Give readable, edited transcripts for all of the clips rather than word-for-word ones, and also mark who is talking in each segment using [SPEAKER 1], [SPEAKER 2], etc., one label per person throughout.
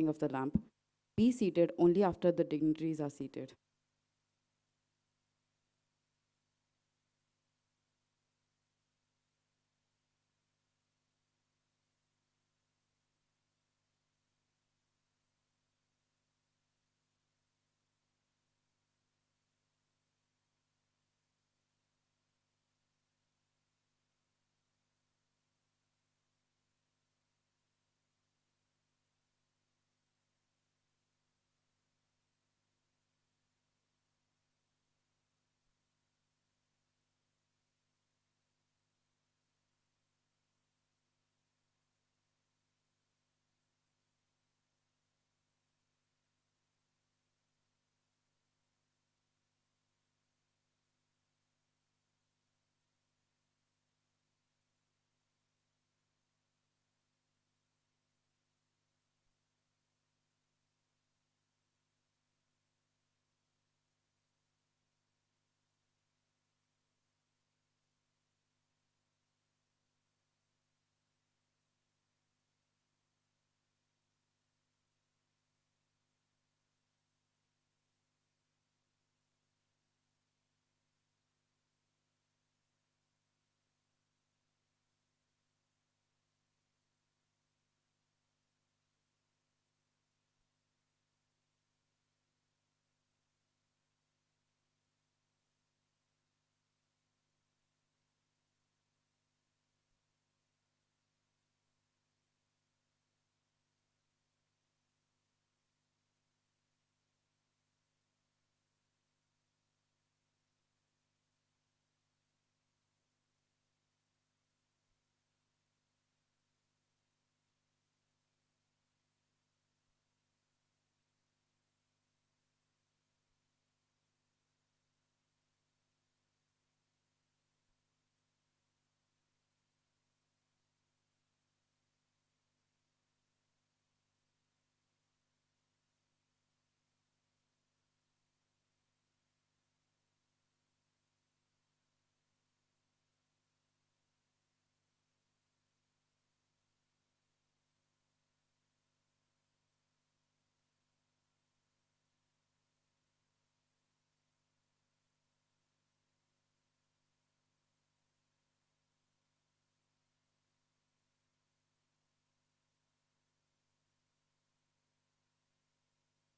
[SPEAKER 1] of the lamp. Be seated only after the dignitaries are seated.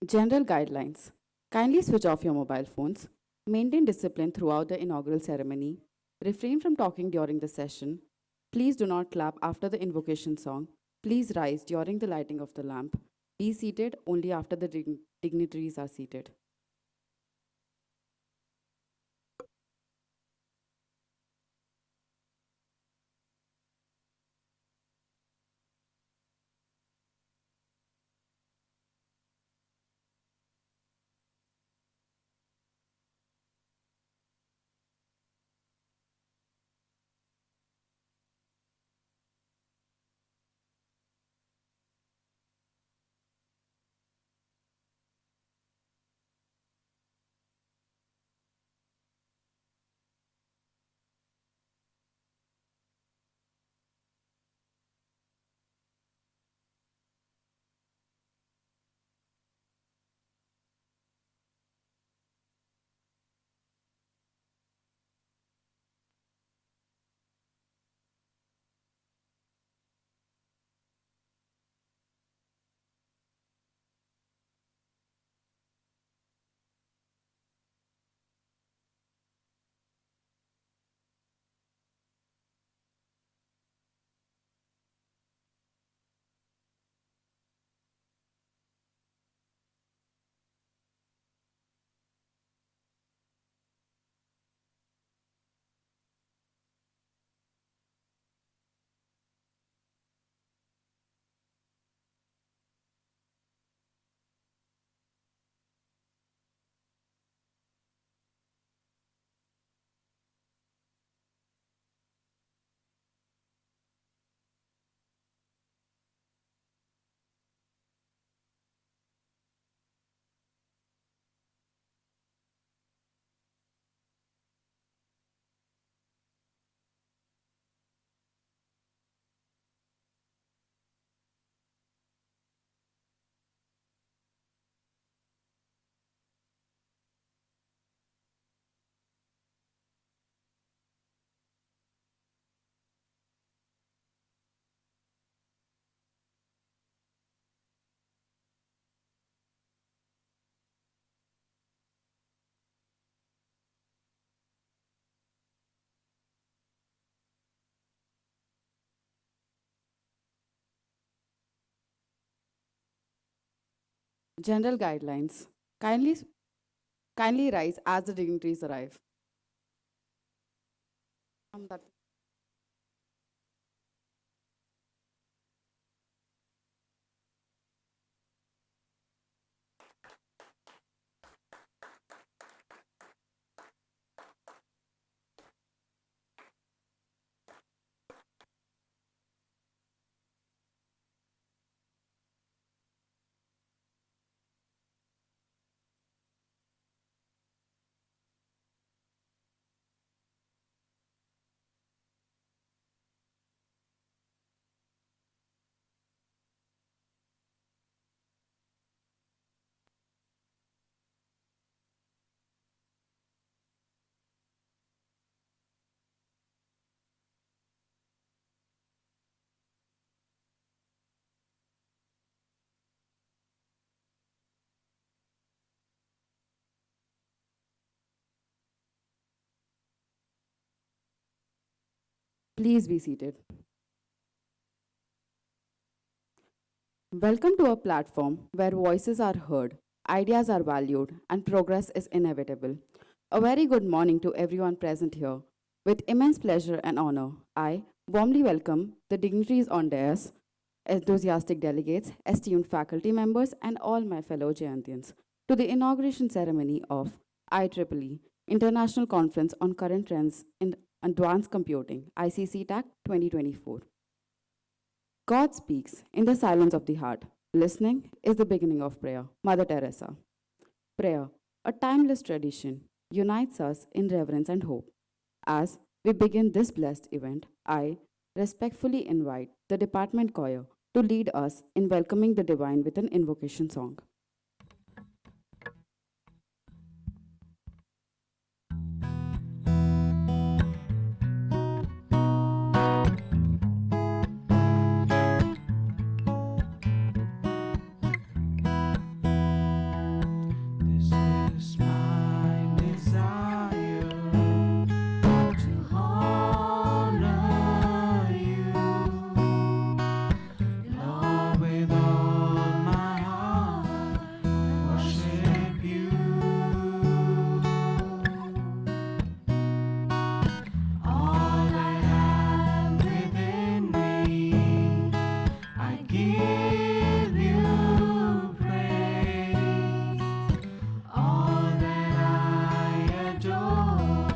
[SPEAKER 1] General guidelines. Kindly switch off your mobile phones. Maintain discipline throughout the inaugural ceremony. Refrain from talking during the session. Please do not clap after the invocation song. Please rise during the lighting of the lamp. Be seated only after the dignitaries are seated. General guidelines. Kindly, kindly rise as the dignitaries arrive. That Please be seated. Welcome to a platform where voices are heard, ideas are valued, and progress is inevitable. A very good morning to everyone present here. With immense pleasure and honor, I warmly welcome the dignitaries on dais, enthusiastic delegates, esteemed faculty members, and all my fellow Jayantians to the inauguration ceremony of IEEE International Conference on Current Trends in Advanced Computing, ICC-TAC 2024. God speaks in the silence of the heart. Listening is the beginning of prayer. Mother Teresa. Prayer, a timeless tradition, unites us in reverence and hope. As we begin this blessed event, I respectfully invite the department choir to lead us in welcoming the divine with an invocation song.
[SPEAKER 2] This is my desire to honor you, Lord, with all my heart, worship you. All I have within me, I give you praise. All that I adore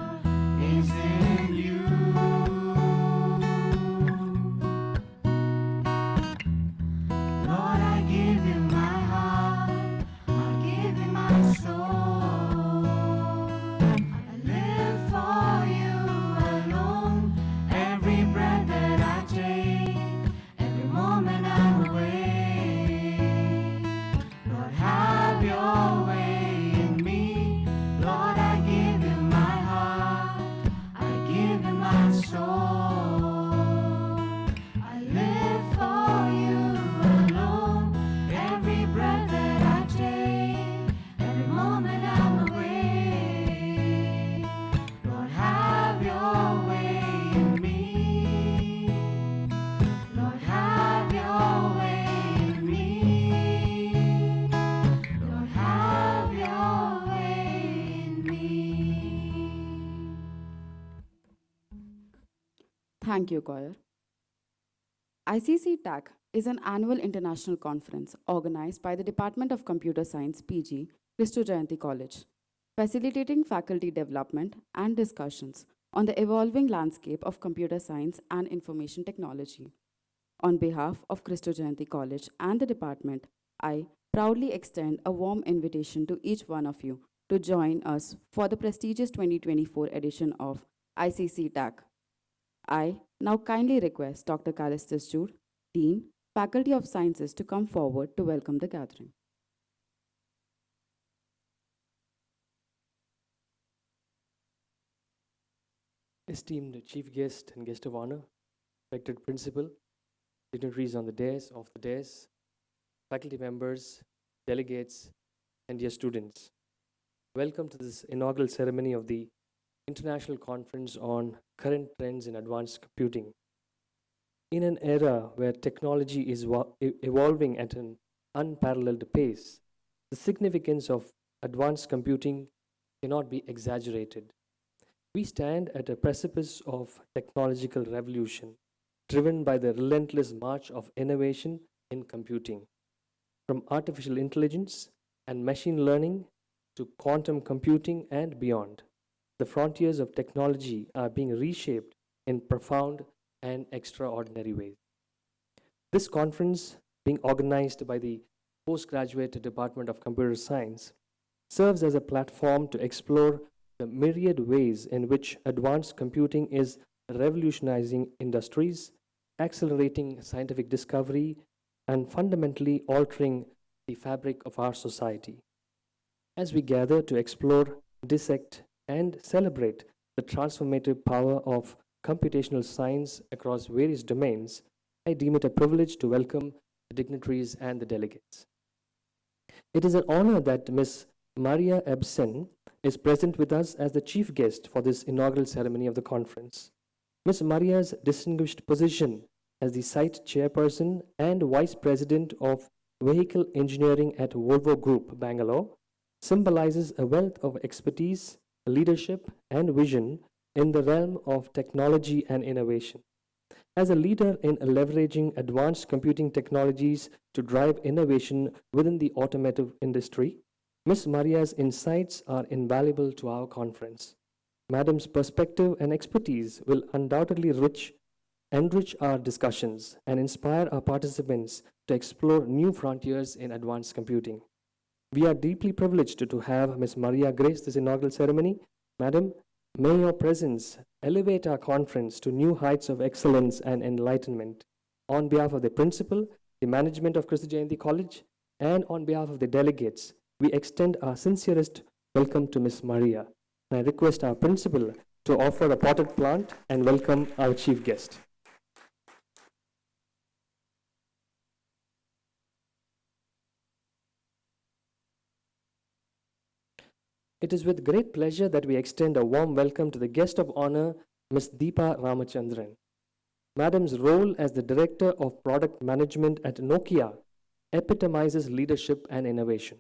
[SPEAKER 2] is in you. Lord, I give you my heart, I give you my soul. I live for you alone. Every breath that I take, every moment I'm awake. Lord, have your way in me. Lord, I give you my heart, I give you my soul. I live for you alone. Every breath that I take, every moment I'm awake. Lord, have your way in me. Lord, have your way in me. Lord, have your way in me.
[SPEAKER 1] Thank you, choir. ICC TAC is an annual international conference organized by the Department of Computer Science PG, Christo Jayanti College, facilitating faculty development and discussions on the evolving landscape of computer science and information technology. On behalf of Christo Jayanti College and the department, I proudly extend a warm invitation to each one of you to join us for the prestigious 2024 edition of ICC TAC. I now kindly request Dr. Calistus Jude, Dean, Faculty of Sciences, to come forward to welcome the gathering.
[SPEAKER 3] Esteemed Chief Guest and Guest of Honor, respected Principal, dignitaries on the dais, faculty members, delegates, and dear students. Welcome to this inaugural ceremony of the International Conference on Current Trends in Advanced Computing. In an era where technology is evolving at an unparalleled pace, The significance of advanced computing cannot be exaggerated. We stand at a precipice of technological revolution, driven by the relentless march of innovation in computing. From artificial intelligence and machine learning to quantum computing and beyond, the frontiers of technology are being reshaped in profound and extraordinary ways. This conference, being organized by the Postgraduate Department of Computer Science, serves as a platform to explore the myriad ways in which advanced computing is revolutionizing industries, accelerating scientific discovery, and fundamentally altering the fabric of our society. As we gather to explore, dissect, and celebrate the transformative power of computational science across various domains, I deem it a privilege to welcome the dignitaries and the delegates. It is an honor that Ms. Maria Ebsen is present with us as the chief guest for this inaugural ceremony of the conference. Ms. Maria's distinguished position as the site chairperson and vice president of vehicle engineering at Volvo Group, Bangalore, symbolizes a wealth of expertise, leadership, and vision in the realm of technology and innovation. As a leader in leveraging advanced computing technologies to drive innovation within the automotive industry, Ms. Maria's insights are invaluable to our conference. Madam's perspective and expertise will undoubtedly enrich our discussions and inspire our participants to explore new frontiers in advanced computing. We are deeply privileged to have Ms. Maria grace this inaugural ceremony. Madam, may your presence elevate our conference to new heights of excellence and enlightenment. On behalf of the principal, the management of Christu Jayanti College, and on behalf of the delegates, we extend our sincerest welcome to Ms. Maria. And I request our principal to offer a potted plant and welcome our chief guest. It is with great pleasure that we extend a warm welcome to the guest of honor, Ms. Deepa Ramachandran. Madam's role as the Director of Product Management at Nokia epitomizes leadership and innovation.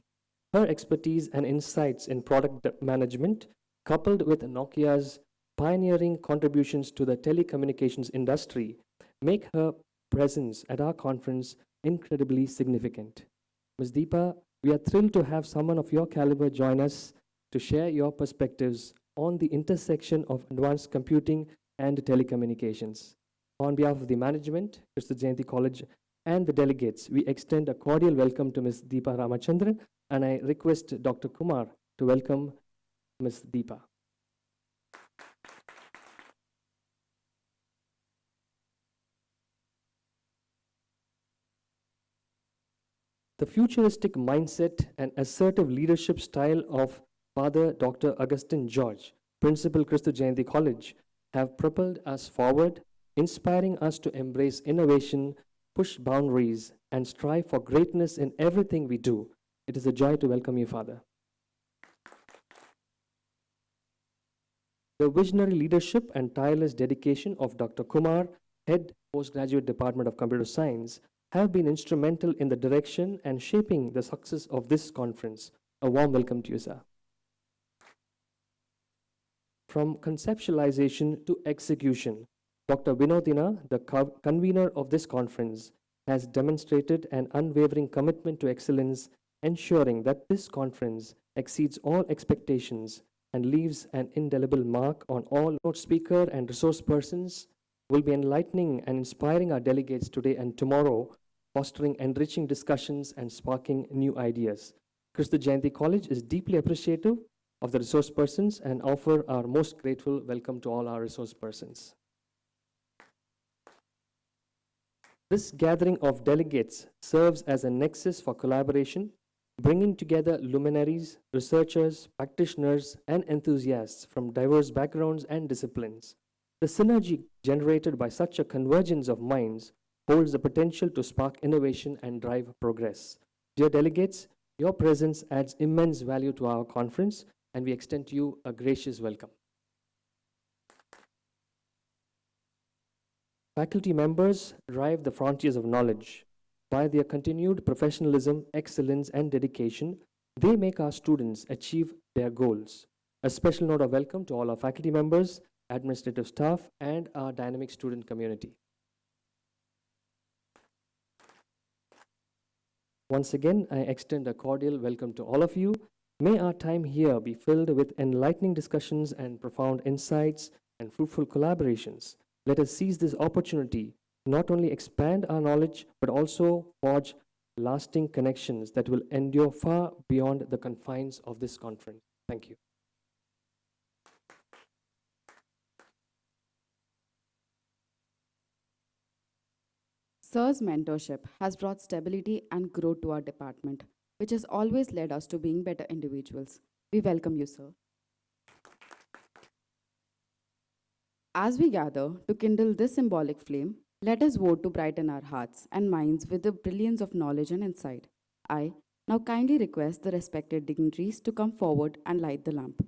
[SPEAKER 3] Her expertise and insights in product management, coupled with Nokia's pioneering contributions to the telecommunications industry, make her presence at our conference incredibly significant. Ms. Deepa, we are thrilled to have someone of your caliber join us to share your perspectives on the intersection of advanced computing and telecommunications. On behalf of the management, Christu Jayanti College, and the delegates, we extend a cordial welcome to Ms. Deepa Ramachandran, and I request Dr. Kumar to welcome Ms. Deepa. The futuristic mindset and assertive leadership style of Father Dr. Augustine George, Principal Christu Jayanti College, have propelled us forward, inspiring us to embrace innovation, push boundaries, and strive for greatness in everything we do. It is a joy to welcome you, Father. The visionary leadership and tireless dedication of Dr. Kumar, Head Postgraduate Department of Computer Science, have been instrumental in the direction and shaping the success of this conference. A warm welcome to you, sir. From conceptualization to execution, Dr. Vinodina, the convener of this conference, has demonstrated an unwavering commitment to excellence, ensuring that this conference exceeds all expectations and leaves an indelible mark on all note speaker and resource persons, will be enlightening and inspiring our delegates today and tomorrow, fostering enriching discussions and sparking new ideas. Christu Jayanti College is deeply appreciative of the resource persons and offer our most grateful welcome to all our resource persons. This gathering of delegates serves as a nexus for collaboration, bringing together luminaries, researchers, practitioners, and enthusiasts from diverse backgrounds and disciplines. The synergy generated by such a convergence of minds holds the potential to spark innovation and drive progress. Dear delegates, your presence adds immense value to our conference, and we extend to you a gracious welcome. Faculty members drive the frontiers of knowledge. By their continued professionalism, excellence, and dedication, They make our students achieve their goals. A special note of welcome to all our faculty members, administrative staff, and our dynamic student community. Once again, I extend a cordial welcome to all of you. May our time here be filled with enlightening discussions and profound insights and fruitful collaborations. Let us seize this opportunity to not only expand our knowledge, but also forge lasting connections that will endure far beyond the confines of this conference. Thank you.
[SPEAKER 1] Sir's mentorship has brought stability and growth to our department, which has always led us to being better individuals. We welcome you, sir. As we gather to kindle this symbolic flame, let us vote to brighten our hearts and minds with the brilliance of knowledge and insight. I now kindly request the respected dignitaries to come forward and light the lamp.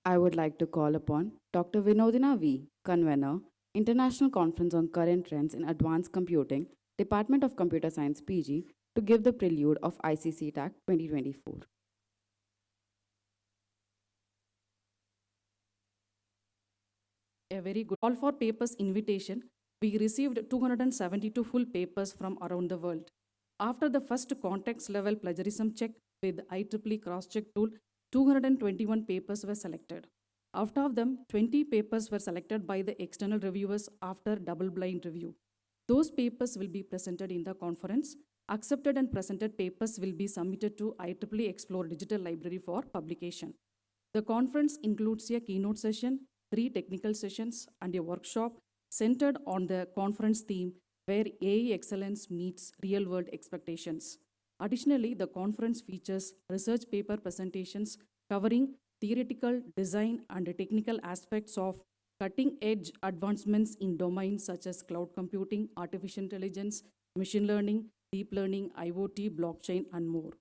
[SPEAKER 1] I would like to call upon Dr. Vinodina V., Convener, International Conference on Current Trends in Advanced Computing, Department of Computer Science PG, to give the prelude of ICC TAC 2024.
[SPEAKER 4] A very good call for papers invitation. We received 272 full papers from around the world. After the first context level plagiarism check with IEEE cross-check tool, 221 papers were selected. Out of them, 20 papers were selected by the external reviewers after double-blind review. Those papers will be presented in the conference. Accepted and presented papers will be submitted to IEEE Explore Digital Library for publication. The conference includes a keynote session, 3 technical sessions, and a workshop centered on the conference theme where AI excellence meets real-world expectations. Additionally, the conference features research paper presentations covering theoretical, design, and technical aspects of cutting-edge advancements in domains such as cloud computing, artificial intelligence, machine learning, deep learning, IoT, blockchain, and more.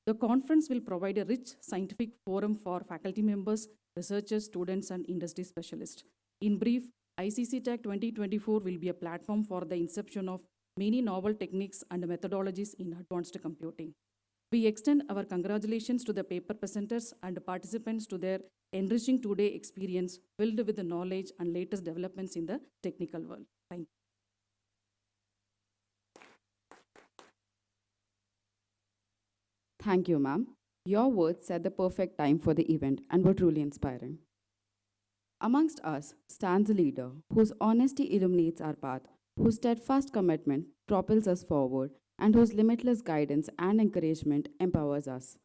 [SPEAKER 4] The conference will provide a rich scientific forum for faculty members, researchers, students, and industry specialists. In brief, ICC TAC 2024 will be a platform for the inception of many novel techniques and methodologies in advanced computing. We extend our congratulations to the paper presenters and participants to their enriching two-day experience filled with the knowledge and latest developments in the technical world. Thank you.
[SPEAKER 1] Thank you, ma'am. Your words set the perfect time for the event and were truly inspiring. Amongst us stands a leader whose honesty illuminates our path, whose steadfast commitment propels us forward, and whose limitless guidance and encouragement empowers us.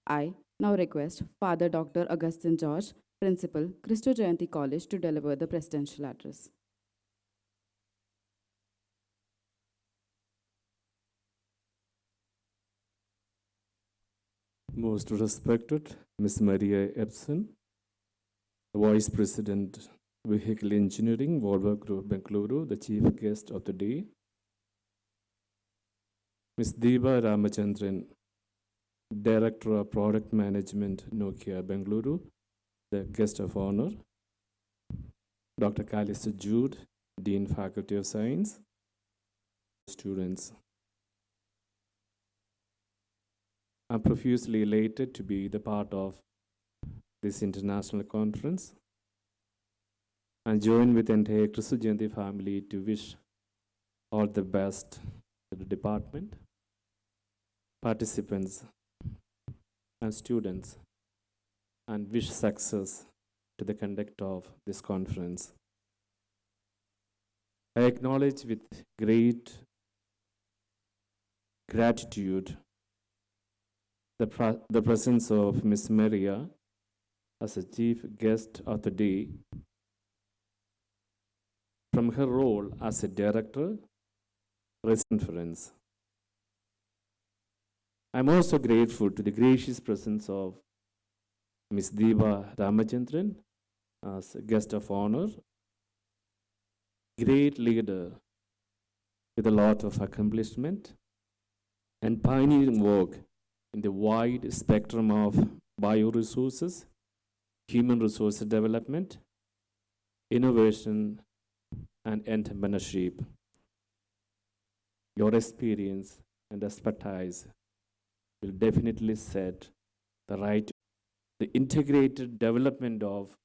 [SPEAKER 1] I now request Father Dr. Augustine George, Principal, Christo Jayanti College, to deliver the presidential address.
[SPEAKER 5] Most respected Ms. Maria Epson, Vice President, Vehicle Engineering, Volvo Group, Bengaluru, the Chief Guest of the day. Ms. Deepa Ramachandran, Director of Product Management, Nokia, Bengaluru, the Guest of Honor. Dr. Kalista Jude, Dean, Faculty of Science. Students. I'm profusely elated to be the part of this international conference. and join with the entire Kristu Jayanti family to wish all the best to the department, participants, and students, and wish success to the conduct of this conference. I acknowledge with great gratitude the presence of Miss Maria as a chief guest of the day from her role as a director, conference. I'm also grateful to the gracious presence of Ms. Deva Ramachandran as a guest of honor, great leader with a lot of accomplishment and pioneering work in the wide spectrum of bioresources, human resource development, innovation, and entrepreneurship. Your experience and expertise will definitely set the integrated development of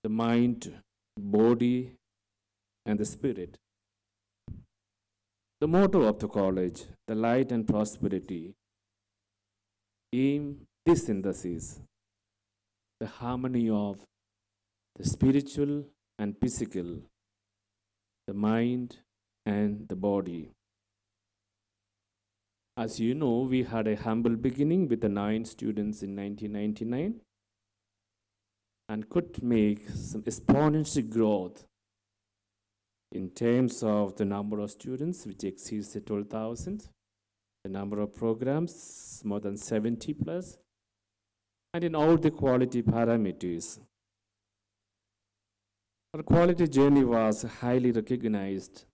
[SPEAKER 5] the mind, body, and the spirit. The motto of the college, the light and prosperity, aim this synthesis, the harmony of the spiritual and physical, the mind and the body. As you know, we had a humble beginning with the 9 students in 1999 and could make some exponential growth in terms of the number of students, which exceeds the 12,000, the number of programs, more than 70 plus, and in all the quality parameters. Our quality journey was highly recognized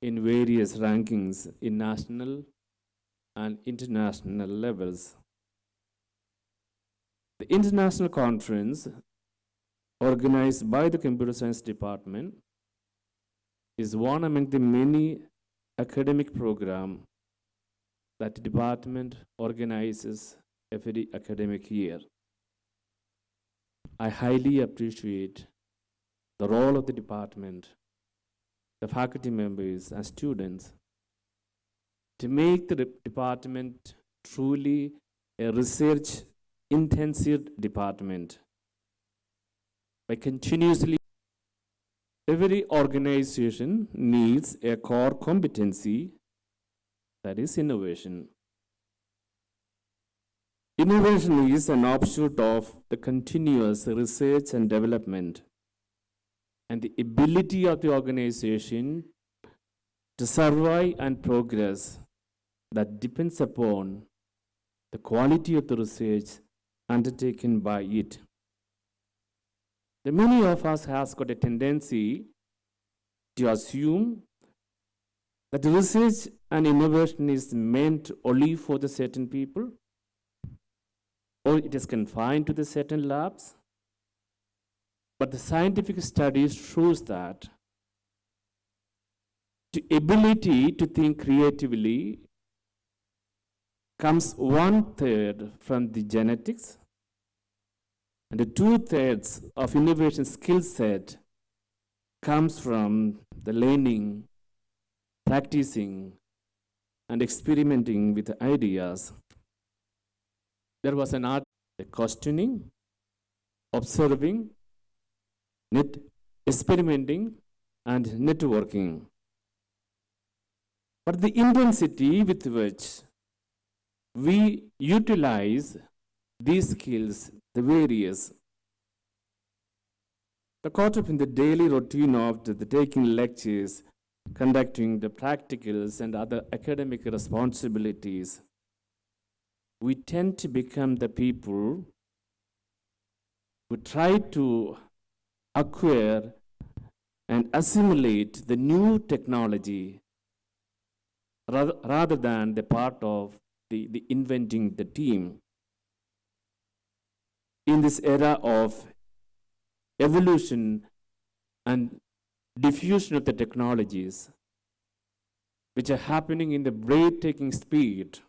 [SPEAKER 5] in various rankings in national and international levels. The international conference organized by the Computer Science Department is one among the many academic programs that the department organizes every academic year. I highly appreciate the role of the department, the faculty members and students to make the department truly a research intensive department by continuously. Every organization needs a core competency, that is innovation. Innovation is an offshoot of the continuous research and development and the ability of the organization to survive and progress that depends upon the quality of the research undertaken by it. The many of us has got a tendency to assume that research and innovation is meant only for the certain people, or it is confined to the certain labs. But the scientific studies shows that the ability to think creatively comes 1/3 from the genetics, and the 2/3 of innovation skill set comes from the learning, practicing, and experimenting with the ideas. There was an art, the questioning, observing, experimenting, and networking. But the intensity with which we utilize these skills, the various, the caught up in the daily routine of the taking lectures, conducting the practicals and other academic responsibilities, we tend to become the people who try to acquire and assimilate the new technology rather than the part of the inventing the team. In this era of evolution and diffusion of the technologies, which are happening in the breathtaking speed,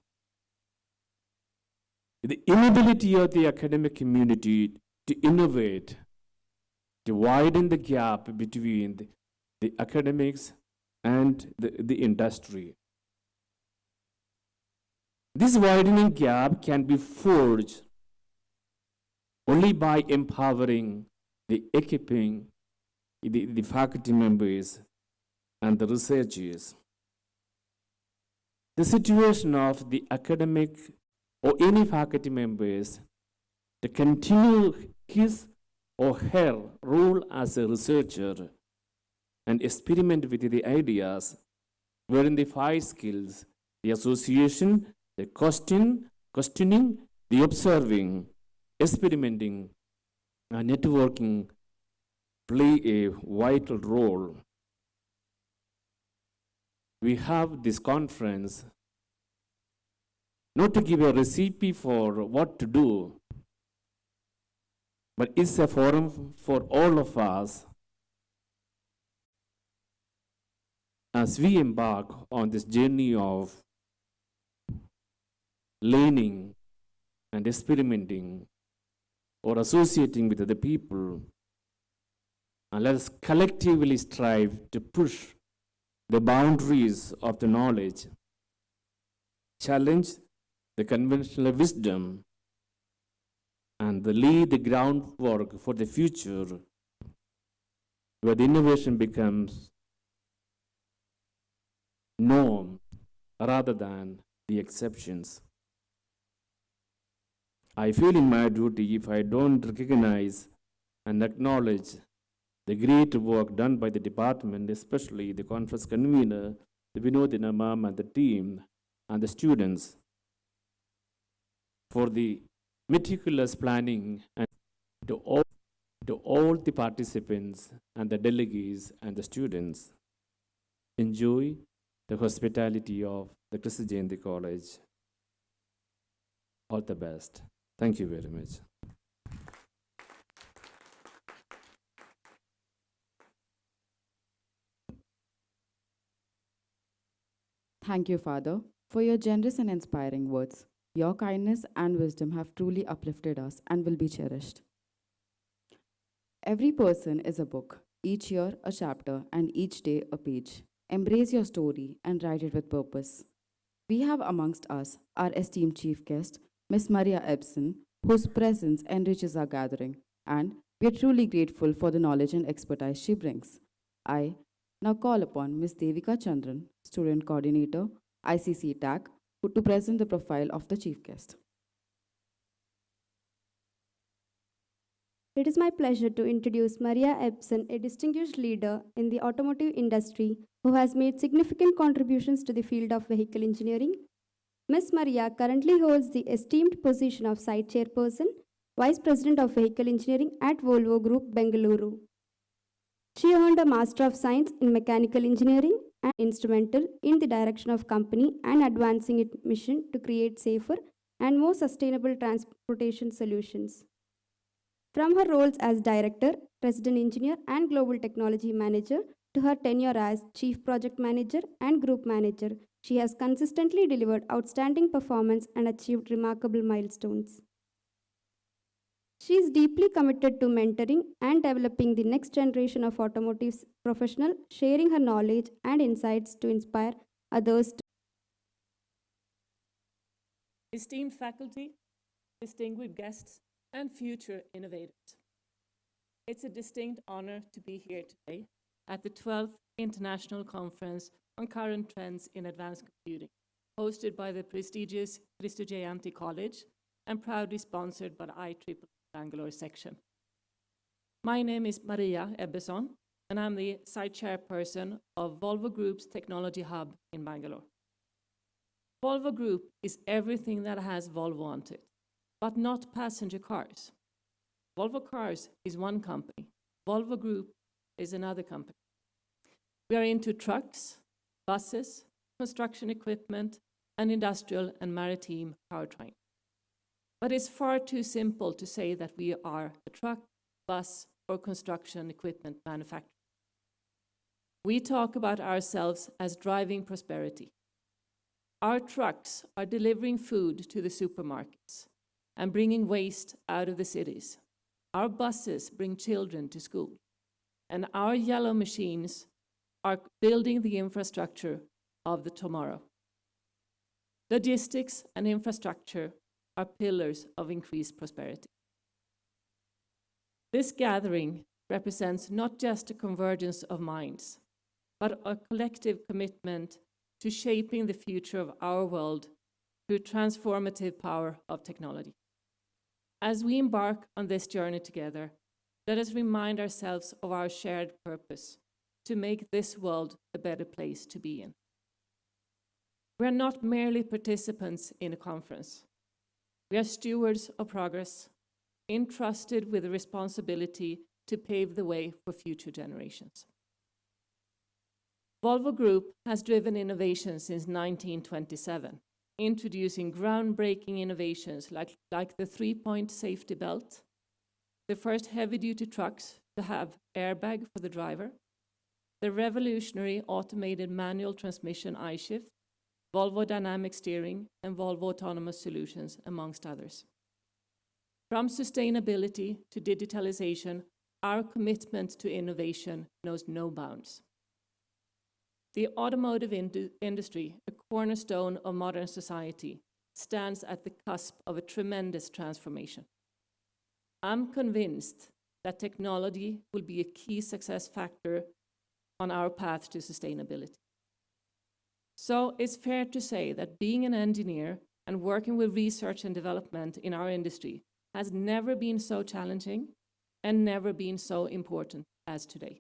[SPEAKER 5] the inability of the academic community to innovate to widen the gap between the academics and the industry. This widening gap can be forged only by empowering, equipping the faculty members and the researchers. The situation of the academic or any faculty members to continue his or her role as a researcher and experiment with the ideas wherein the five skills, the association, the questioning, the observing, experimenting, and networking play a vital role. We have this conference not to give a recipe for what to do, but it's a forum for all of us as we embark on this journey of learning and experimenting or associating with other people. And let us collectively strive to push the boundaries of the knowledge, challenge the conventional wisdom, and lay the groundwork for the future where the innovation becomes norm rather than the exceptions. I feel in my duty if I don't recognize and acknowledge the great work done by the department, especially the conference convener, the Vinodina ma'am and the team and the students for the meticulous planning, and to all the participants and the delegates and the students. Enjoy the hospitality of the Kristi Jayanti College. All the best. Thank you very much.
[SPEAKER 1] Thank you, Father, for your generous and inspiring words. Your kindness and wisdom have truly uplifted us and will be cherished. Every person is a book, each year a chapter, and each day a page. Embrace your story and write it with purpose. We have amongst us our esteemed chief guest, Miss Maria Ebsen, whose presence enriches our gathering, and we are truly grateful for the knowledge and expertise she brings. I now call upon Ms. Devika Chandran, Student Coordinator, ICC TAC, to present the profile of the chief guest.
[SPEAKER 6] It is my pleasure to introduce Maria Ebsen, a distinguished leader in the automotive industry who has made significant contributions to the field of vehicle engineering. Ms. Maria currently holds the esteemed position of Site Chairperson, Vice President of Vehicle Engineering at Volvo Group, Bengaluru. She earned a Master of Science in Mechanical Engineering and instrumental in the direction of company and advancing its mission to create safer and more sustainable transportation solutions. From her roles as Director, Resident Engineer, and Global Technology Manager to her tenure as Chief Project Manager and Group Manager, she has consistently delivered outstanding performance and achieved remarkable milestones. She is deeply committed to mentoring and developing the next generation of automotive professionals, sharing her knowledge and insights to inspire others.
[SPEAKER 7] Esteemed faculty, distinguished guests, and future innovators. It's a distinct honor to be here today at the 12th International Conference on Current Trends in Advanced Computing, hosted by the prestigious Kristi Jayanti College and proudly sponsored by the IEEE Bangalore section. My name is Maria Ebbeson, and I'm the site chairperson of Volvo Group's Technology Hub in Bangalore. Volvo Group is everything that has Volvo on it, but not passenger cars. Volvo Cars is one company. Volvo Group is another company. We are into trucks, buses, construction equipment, and industrial and maritime powertrain. But it's far too simple to say that we are a truck, bus, or construction equipment manufacturer. We talk about ourselves as driving prosperity. Our trucks are delivering food to the supermarkets and bringing waste out of the cities. Our buses bring children to school, and our yellow machines are building the infrastructure of the tomorrow. Logistics and infrastructure are pillars of increased prosperity. This gathering represents not just a convergence of minds, but a collective commitment to shaping the future of our world through transformative power of technology. As we embark on this journey together, let us remind ourselves of our shared purpose to make this world a better place to be in. We are not merely participants in a conference. We are stewards of progress, entrusted with the responsibility to pave the way for future generations. Volvo Group has driven innovation since 1927, introducing groundbreaking innovations like the three-point safety belt, the first heavy-duty trucks to have airbag for the driver, the revolutionary automated manual transmission I-Shift, Volvo Dynamic Steering, and Volvo Autonomous Solutions, amongst others. From sustainability to digitalization, our commitment to innovation knows no bounds. The automotive industry, a cornerstone of modern society, stands at the cusp of a tremendous transformation. I'm convinced that technology will be a key success factor on our path to sustainability. So it's fair to say that being an engineer and working with research and development in our industry has never been so challenging and never been so important as today.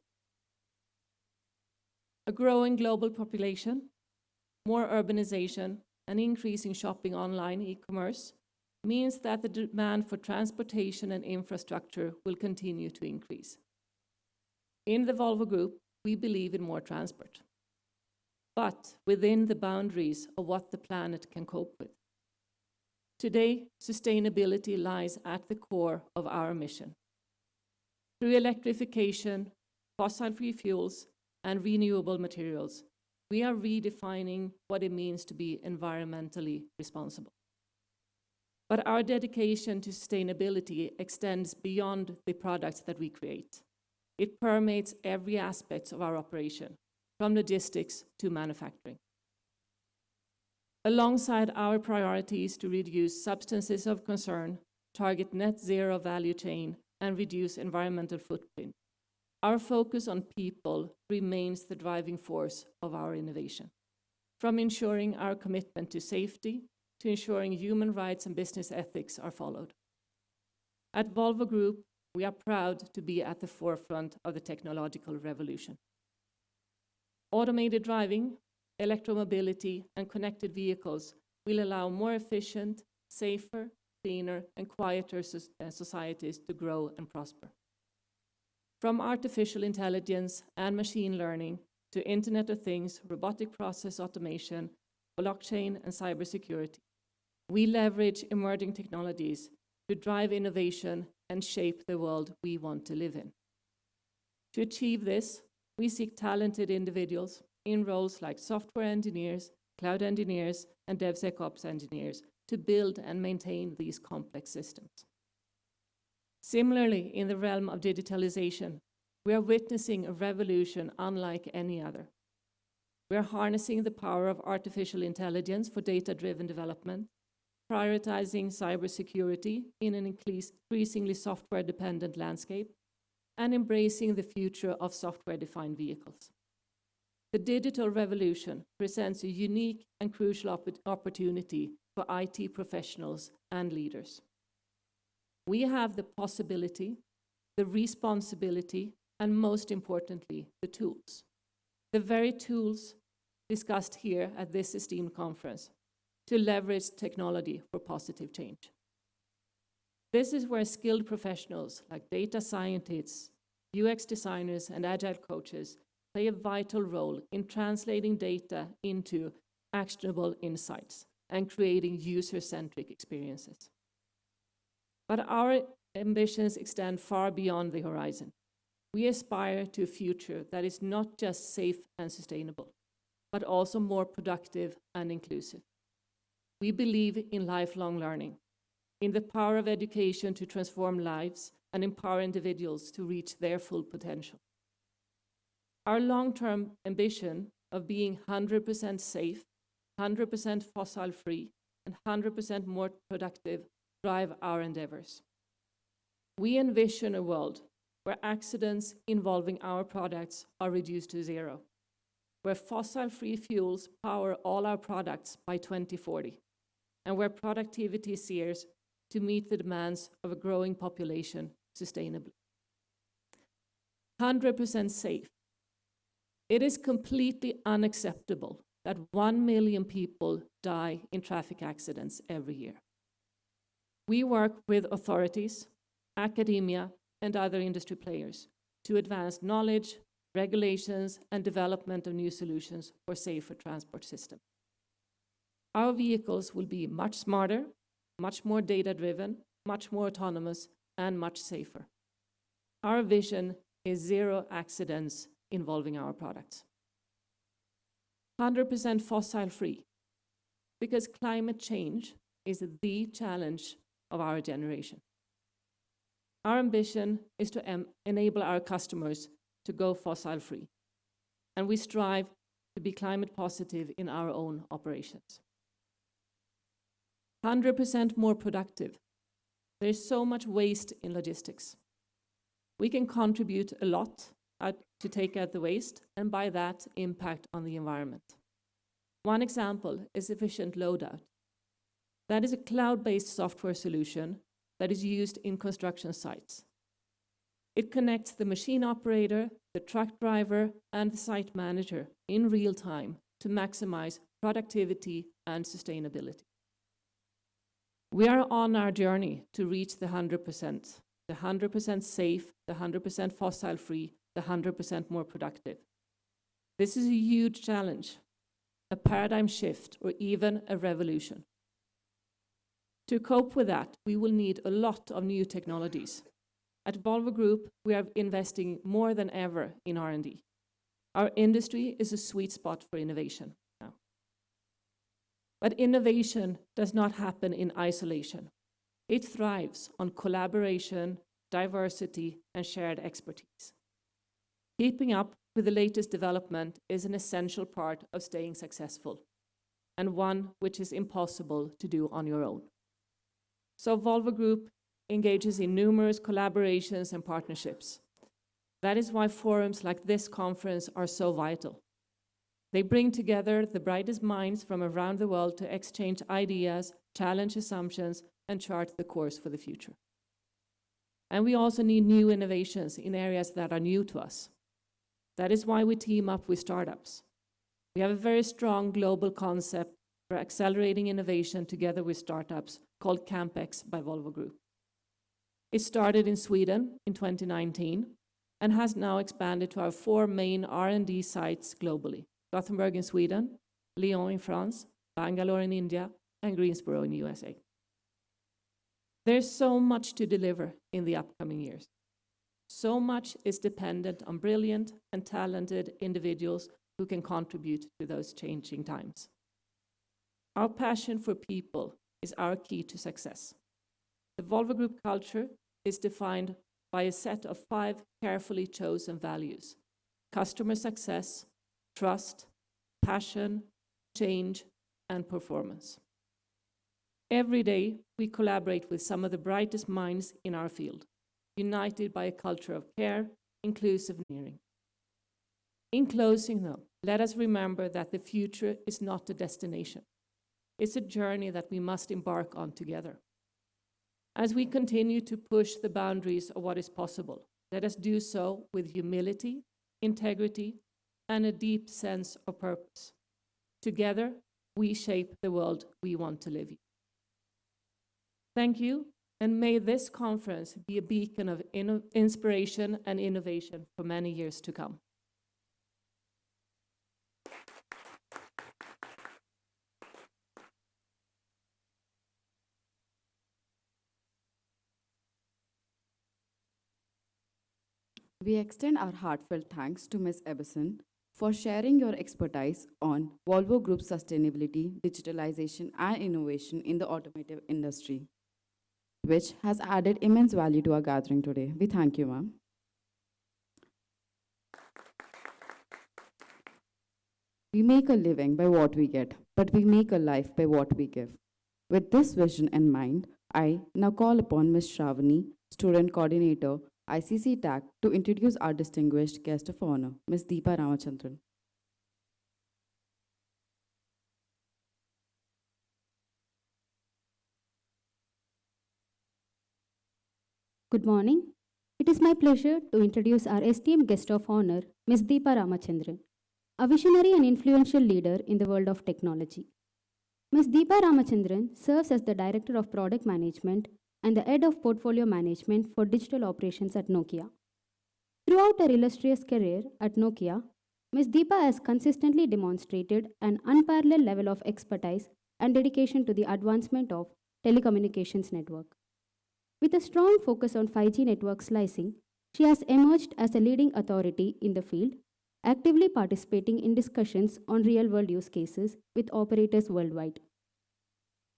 [SPEAKER 7] A growing global population, more urbanization, and increasing shopping online e-commerce means that the demand for transportation and infrastructure will continue to increase. In the Volvo Group, we believe in more transport, but within the boundaries of what the planet can cope with. Today, sustainability lies at the core of our mission. Through electrification, fossil-free fuels, and renewable materials, we are redefining what it means to be environmentally responsible. But our dedication to sustainability extends beyond the products that we create. It permeates every aspect of our operation, from logistics to manufacturing. Alongside our priorities to reduce substances of concern, target net zero value chain, and reduce environmental footprint, our focus on people remains the driving force of our innovation. From ensuring our commitment to safety to ensuring human rights and business ethics are followed. At Volvo Group, we are proud to be at the forefront of the technological revolution. Automated driving, electromobility, and connected vehicles will allow more efficient, safer, cleaner, and quieter societies to grow and prosper. From artificial intelligence and machine learning to Internet of Things, robotic process automation, blockchain, and cybersecurity, we leverage emerging technologies to drive innovation and shape the world we want to live in. To achieve this, we seek talented individuals in roles like software engineers, cloud engineers, and DevSecOps engineers to build and maintain these complex systems. Similarly, in the realm of digitalization, we are witnessing a revolution unlike any other. We are harnessing the power of artificial intelligence for data-driven development, prioritizing cybersecurity in an increasingly software-dependent landscape, and embracing the future of software-defined vehicles. The digital revolution presents a unique and crucial opportunity for IT professionals and leaders. We have the possibility, the responsibility, and most importantly, the tools. The very tools discussed here at this esteemed conference to leverage technology for positive change. This is where skilled professionals like data scientists, UX designers, and agile coaches play a vital role in translating data into actionable insights and creating user-centric experiences. But our ambitions extend far beyond the horizon. We aspire to a future that is not just safe and sustainable, but also more productive and inclusive. We believe in lifelong learning, in the power of education to transform lives and empower individuals to reach their full potential. Our long-term ambition of being 100% safe, 100% fossil-free, and 100% more productive drive our endeavors. We envision a world where accidents involving our products are reduced to zero, where fossil-free fuels power all our products by 2040, and where productivity soars to meet the demands of a growing population sustainably. 100% safe. It is completely unacceptable that 1 million people die in traffic accidents every year. We work with authorities, academia, and other industry players to advance knowledge, regulations, and development of new solutions for safer transport systems. Our vehicles will be much smarter, much more data-driven, much more autonomous, and much safer. Our vision is zero accidents involving our products. 100% fossil-free, because climate change is the challenge of our generation. Our ambition is to enable our customers to go fossil-free, and we strive to be climate positive in our own operations. 100% more productive. There is so much waste in logistics. We can contribute a lot to take out the waste, and by that, impact on the environment. One example is efficient loadout. That is a cloud-based software solution that is used in construction sites. It connects the machine operator, the truck driver, and the site manager in real time to maximize productivity and sustainability. We are on our journey to reach the 100% safe, the 100% fossil-free, the 100% more productive. This is a huge challenge, a paradigm shift, or even a revolution. To cope with that, we will need a lot of new technologies. At Volvo Group, we are investing more than ever in R&D. Our industry is a sweet spot for innovation now. But innovation does not happen in isolation. It thrives on collaboration, diversity, and shared expertise. Keeping up with the latest development is an essential part of staying successful, and one which is impossible to do on your own. So Volvo Group engages in numerous collaborations and partnerships. That is why forums like this conference are so vital. They bring together the brightest minds from around the world to exchange ideas, challenge assumptions, and chart the course for the future. And we also need new innovations in areas that are new to us. That is why we team up with startups. We have a very strong global concept for accelerating innovation together with startups called CampX by Volvo Group. It started in Sweden in 2019 and has now expanded to our 4 main R&D sites globally: Gothenburg in Sweden, Lyon in France, Bangalore in India, and Greensboro in the USA. There's so much to deliver in the upcoming years. So much is dependent on brilliant and talented individuals who can contribute to those changing times. Our passion for people is our key to success. The Volvo Group culture is defined by a set of 5 carefully chosen values: customer success, trust, passion, change, and performance. Every day, we collaborate with some of the brightest minds in our field, united by a culture of care, inclusive engineering. In closing, though, let us remember that the future is not a destination. It's a journey that we must embark on together. As we continue to push the boundaries of what is possible, let us do so with humility, integrity, and a deep sense of purpose. Together, we shape the world we want to live in. Thank you, and may this conference be a beacon of inspiration and innovation for many years to come.
[SPEAKER 1] We extend our heartfelt thanks to Ms. Ebbison for sharing your expertise on Volvo Group's sustainability, digitalization, and innovation in the automotive industry. which has added immense value to our gathering today. We thank you, ma'am. We make a living by what we get, but we make a life by what we give. With this vision in mind, I now call upon Ms. Shravani, Student Coordinator, ICC TAC, to introduce our distinguished guest of honor, Ms. Deepa Ramachandran.
[SPEAKER 8] Good morning. It is my pleasure to introduce our esteemed guest of honor, Ms. Deepa Ramachandran, a visionary and influential leader in the world of technology. Ms. Deepa Ramachandran serves as the Director of Product Management and the Head of Portfolio Management for Digital Operations at Nokia. Throughout her illustrious career at Nokia, Ms. Deepa has consistently demonstrated an unparalleled level of expertise and dedication to the advancement of telecommunications network. With a strong focus on 5G network slicing, she has emerged as a leading authority in the field, actively participating in discussions on real-world use cases with operators worldwide.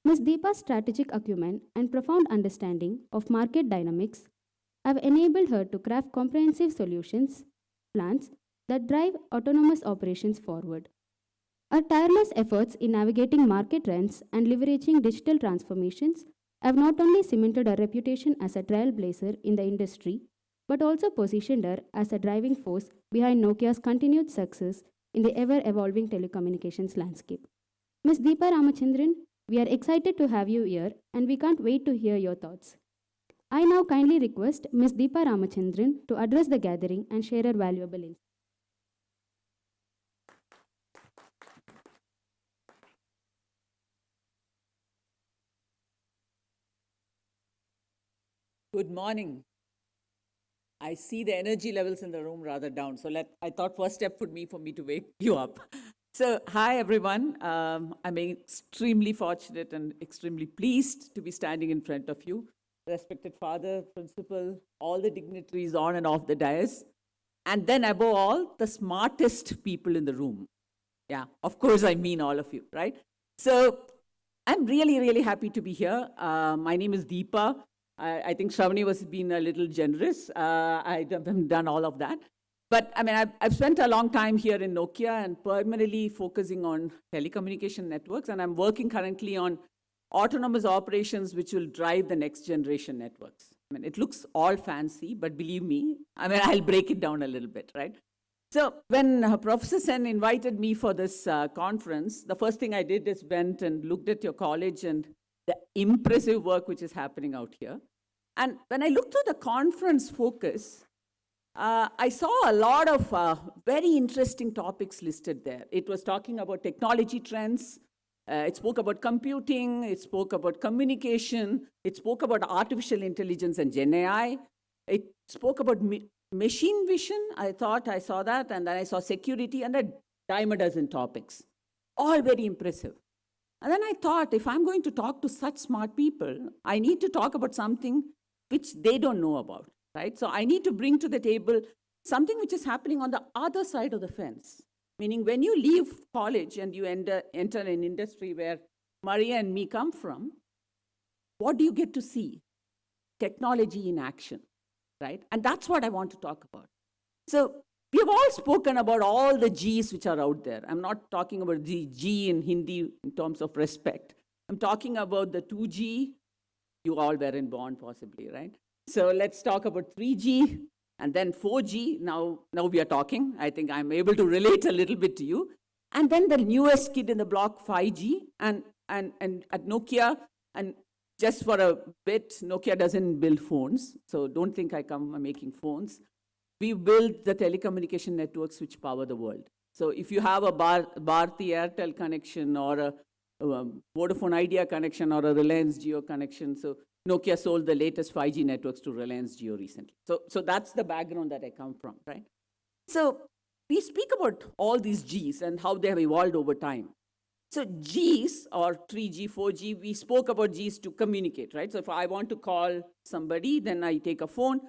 [SPEAKER 8] Ms. Deepa's strategic acumen and profound understanding of market dynamics have enabled her to craft comprehensive solutions plans that drive autonomous operations forward. Her tireless efforts in navigating market trends and leveraging digital transformations have not only cemented her reputation as a trailblazer in the industry, but also positioned her as a driving force behind Nokia's continued success in the ever-evolving telecommunications landscape. Ms. Deepa Ramachandran, we are excited to have you here and we can't wait to hear your thoughts. I now kindly request Ms. Deepa Ramachandran to address the gathering and share her valuable insights.
[SPEAKER 9] Good morning. I see the energy levels in the room rather down. So I thought first step would be for me to wake you up. So hi, everyone. I'm extremely fortunate and extremely pleased to be standing in front of you. Respected father, principal, all the dignitaries on and off the dais. And then above all, the smartest people in the room. Yeah, of course, I mean all of you, right? So I'm really, really happy to be here. My name is Deepa. I think Shravani was being a little generous. I haven't done all of that. But I mean, I've spent a long time here in Nokia and primarily focusing on telecommunication networks. And I'm working currently on autonomous operations, which will drive the next generation networks. I mean, it looks all fancy, but believe me, I mean, I'll break it down a little bit, right? So when Professor Sen invited me for this conference, the first thing I did is went and looked at your college and the impressive work which is happening out here. And when I looked at the conference focus, I saw a lot of very interesting topics listed there. It was talking about technology trends. It spoke about computing. It spoke about communication. It spoke about artificial intelligence and Gen AI. It spoke about machine vision. I thought I saw that. And then I saw security and a dime a dozen topics. All very impressive. And then I thought, if I'm going to talk to such smart people, I need to talk about something which they don't know about, right? So I need to bring to the table something which is happening on the other side of the fence. Meaning when you leave college and you enter an industry where Maria and me come from, what do you get to see? Technology in action, right? And that's what I want to talk about. So we have all spoken about all the G's which are out there. I'm not talking about the G in Hindi in terms of respect. I'm talking about the 2G. You all weren't born possibly, right? So let's talk about 3G and then 4G. Now we are talking. I think I'm able to relate a little bit to you. And then the newest kid in the block, 5G. And at Nokia, and just for a bit, Nokia doesn't build phones. So don't think I'm making phones. We build the telecommunication networks which power the world. So if you have a Bharti Airtel connection or a Vodafone Idea connection or a Reliance Jio connection, so Nokia sold the latest 5G networks to Reliance Jio recently. So that's the background that I come from, right? So we speak about all these Gs and how they have evolved over time. So Gs, or 3G, 4G, we spoke about Gs to communicate, right? So if I want to call somebody, then I take a phone.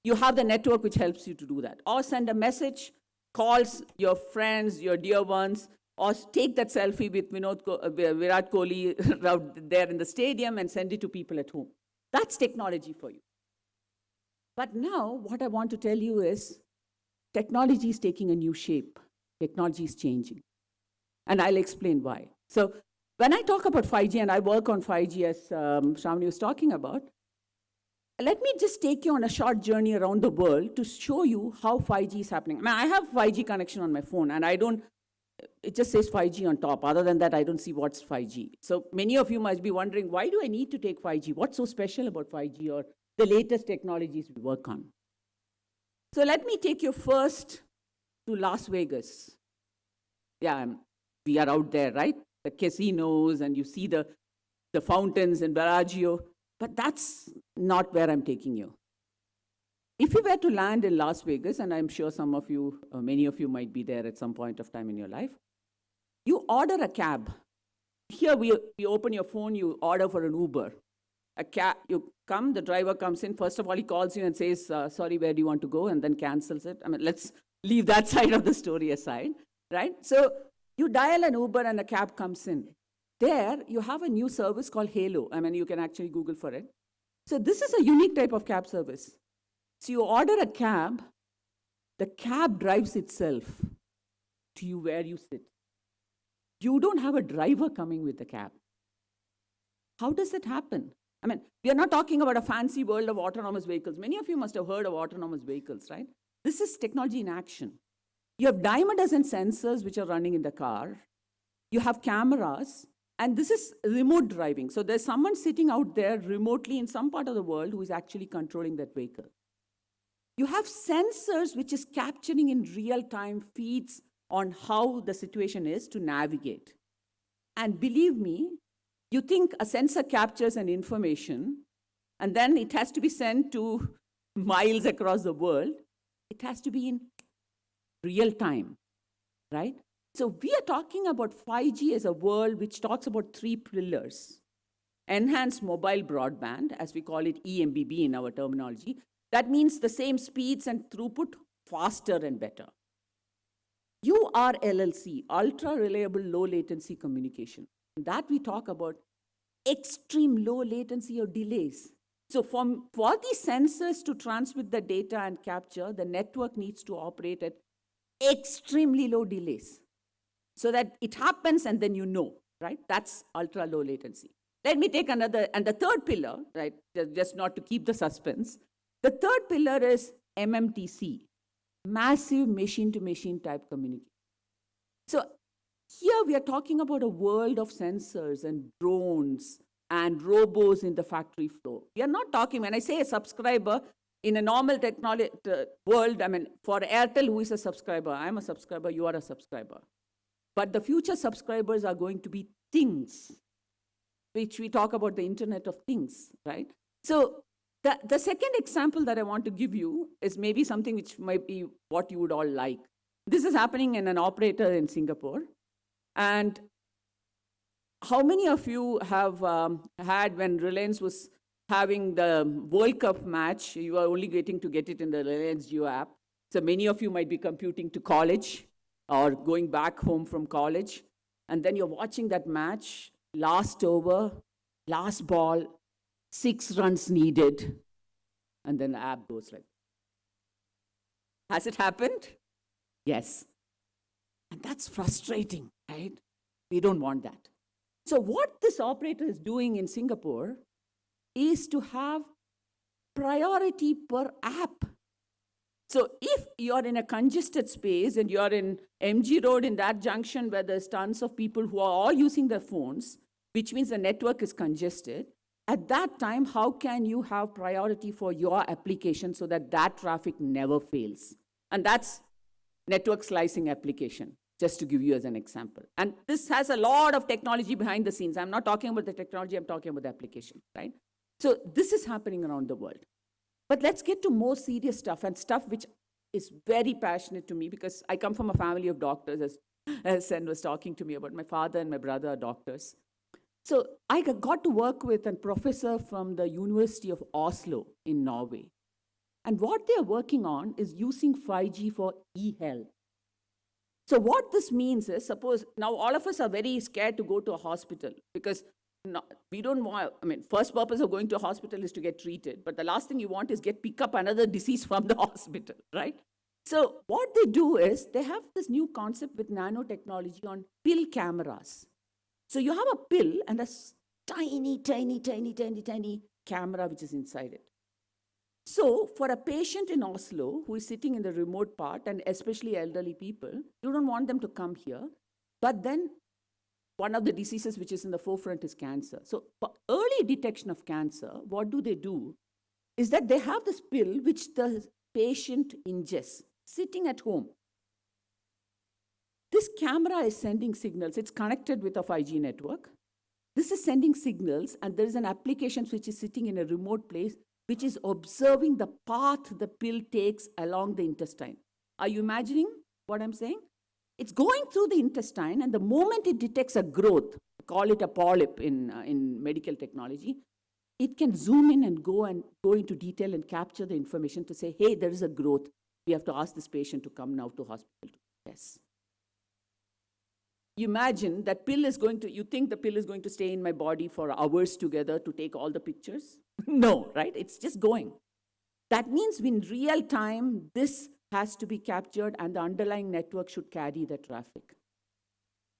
[SPEAKER 9] You have the network which helps you to do that. Or send a message, calls your friends, your dear ones, or take that selfie with Virat Kohli there in the stadium and send it to people at home. That's technology for you. But now, what I want to tell you is technology is taking a new shape. Technology is changing. And I'll explain why. So, when I talk about 5G, and I work on 5G as Shravani was talking about, let me just take you on a short journey around the world to show you how 5G is happening. I mean, I have 5G connection on my phone, and it just says 5G on top. Other than that, I don't see what's 5G. So many of you must be wondering, why do I need to take 5G? What's so special about 5G or the latest technologies we work on? So let me take you first to Las Vegas. Yeah, we are out there, right? The casinos, and you see the fountains in Bellagio. But that's not where I'm taking you. If you were to land in Las Vegas, and I'm sure some of you, many of you might be there at some point of time in your life, you order a cab. Here we open your phone, you order for an Uber. A cab, you come, the driver comes in. First of all, he calls you and says, sorry, where do you want to go? And then cancels it. I mean, let's leave that side of the story aside, right? So you dial an Uber and a cab comes in. There, you have a new service called Halo. I mean, you can actually Google for it. So this is a unique type of cab service. So you order a cab, the cab drives itself to you where you sit. You don't have a driver coming with the cab. How does it happen? I mean, we are not talking about a fancy world of autonomous vehicles. Many of you must have heard of autonomous vehicles, right? This is technology in action. You have dime a dozen sensors which are running in the car. You have cameras. And this is remote driving. So there's someone sitting out there remotely in some part of the world who is actually controlling that vehicle. You have sensors which is capturing in real time feeds on how the situation is to navigate. And believe me, you think a sensor captures an information and then it has to be sent to miles across the world. It has to be in real time, right? So we are talking about 5G as a world which talks about three pillars. Enhanced mobile broadband, as we call it EMBB in our terminology. That means the same speeds and throughput, faster and better. URLLC, ultra reliable low latency communication. That we talk about extreme low latency or delays. So for these sensors to transmit the data and capture, the network needs to operate at extremely low delays, so that it happens and then you know, right? That's ultra low latency. Let me take another, and the third pillar, right, just not to keep the suspense, the third pillar is MMTC, massive machine-to-machine type communication. So here we are talking about a world of sensors and drones and robots in the factory floor. We are not talking, when I say a subscriber, in a normal technology world, I mean, for Airtel, who is a subscriber? I'm a subscriber, you are a subscriber. But the future subscribers are going to be things, which we talk about the Internet of Things, right? So the second example that I want to give you is maybe something which might be what you would all like. This is happening in an operator in Singapore. And how many of you have had, when Reliance was having the World Cup match, you are only getting to get it in the Reliance Jio app. So many of you might be commuting to college or going back home from college, and then you're watching that match, last over, last ball, 6 runs needed, and then the app goes like, has it happened? Yes. And that's frustrating, right? We don't want that. So what this operator is doing in Singapore is to have priority per app. So if you're in a congested space and you're in MG Road in that junction where there's tons of people who are all using their phones, which means the network is congested, at that time, how can you have priority for your application so that that traffic never fails? And that's network slicing application, just to give you as an example. And this has a lot of technology behind the scenes. I'm not talking about the technology, I'm talking about the application, right? So this is happening around the world. But let's get to more serious stuff, and stuff which is very passionate to me, because I come from a family of doctors, as Sen was talking to me about. My father and my brother are doctors. So I got to work with a professor from the University of Oslo in Norway. And what they're working on is using 5G for e-health. So what this means is, suppose now all of us are very scared to go to a hospital, because we don't want, I mean, first purpose of going to a hospital is to get treated, but the last thing you want is pick up another disease from the hospital, right? So what they do is they have this new concept with nanotechnology on pill cameras. So you have a pill and a tiny camera which is inside it. So for a patient in Oslo who is sitting in the remote part, and especially elderly people, you don't want them to come here. But then one of the diseases which is in the forefront is cancer. So for early detection of cancer, what do? Is that they have this pill which the patient ingests sitting at home. This camera is sending signals. It's connected with a 5G network. This is sending signals, and there is an application which is sitting in a remote place which is observing the path the pill takes along the intestine. Are you imagining what I'm saying? It's going through the intestine, and the moment it detects a growth, call it a polyp in medical technology, it can zoom in and go into detail and capture the information to say, hey, there is a growth. We have to ask this patient to come now to hospital to test. You imagine that you think the pill is going to stay in my body for hours together to take all the pictures? No, right? It's just going. That means in real time, this has to be captured and the underlying network should carry the traffic.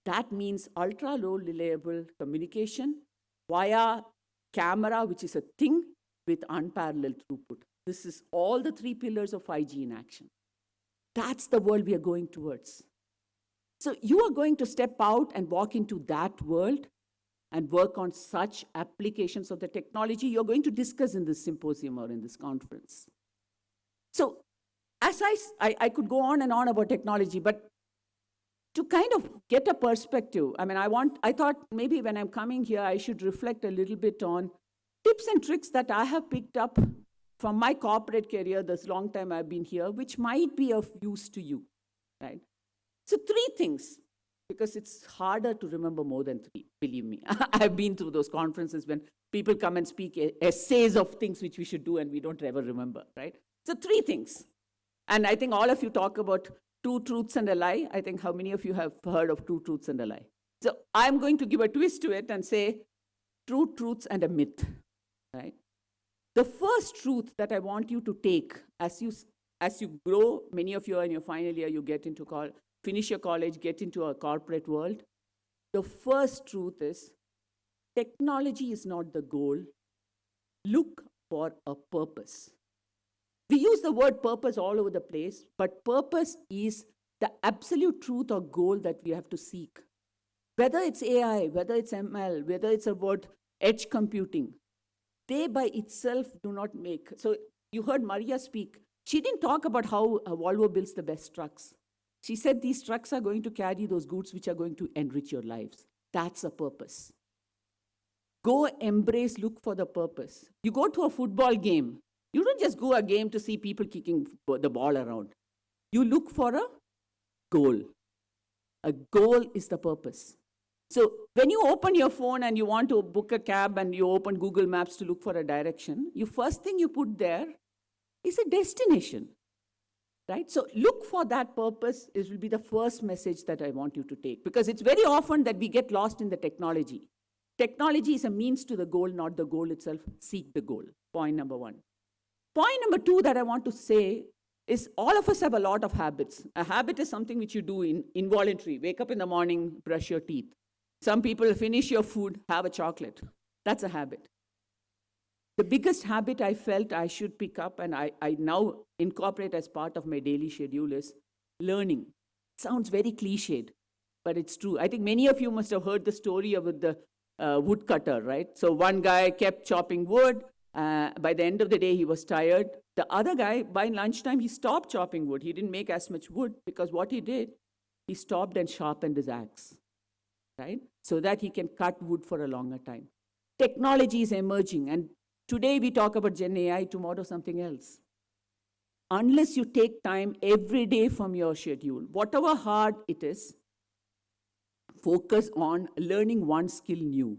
[SPEAKER 9] That means ultra low reliable communication via camera, which is a thing with unparalleled throughput. This is all the three pillars of 5G in action. That's the world we are going towards. So you are going to step out and walk into that world and work on such applications of the technology you're going to discuss in this symposium or in this conference. So as I could go on and on about technology, but to kind of get a perspective, I mean, I thought maybe when I'm coming here, I should reflect a little bit on tips and tricks that I have picked up from my corporate career this long time I've been here, which might be of use to you, right? So 3 things, because it's harder to remember more than 3, believe me. I've been through those conferences when people come and speak essays of things which we should do and we don't ever remember, right? So 3 things. And I think all of you talk about 2 truths and a lie. I think how many of you have heard of 2 truths and a lie? So I'm going to give a twist to it and say 2 truths and a myth, right? The first truth that I want you to take as you grow, many of you are in your final year, you get into finish your college, get into a corporate world. The first truth is technology is not the goal. Look for a purpose. We use the word purpose all over the place, but purpose is the absolute truth or goal that we have to seek. Whether it's AI, whether it's ML, whether it's about edge computing, they by itself do not make. So you heard Maria speak. She didn't talk about how Volvo builds the best trucks. She said these trucks are going to carry those goods which are going to enrich your lives. That's a purpose. Go embrace, look for the purpose. You go to a football game. You don't just go a game to see people kicking the ball around. You look for a goal. A goal is the purpose. So when you open your phone and you want to book a cab and you open Google Maps to look for a direction, first thing you put there is a destination. Right? So look for that purpose. It will be the first message that I want you to take, because it's very often that we get lost in the technology. Technology is a means to the goal, not the goal itself. Seek the goal. Point number 1. Point number 2 that I want to say is all of us have a lot of habits. A habit is something which you do involuntary. Wake up in the morning, brush your teeth. Some people finish your food, have a chocolate. That's a habit. The biggest habit I felt I should pick up and I now incorporate as part of my daily schedule is learning. It sounds very cliched, but it's true. I think many of you must have heard the story of the woodcutter, right? So one guy kept chopping wood. By the end of the day, he was tired. The other guy, by lunchtime, he stopped chopping wood. He didn't make as much wood because what he did, he stopped and sharpened his axe, right? So that he can cut wood for a longer time. Technology is emerging, and today we talk about Gen AI, tomorrow something else. Unless you take time every day from your schedule, whatever hard it is, focus on learning one skill new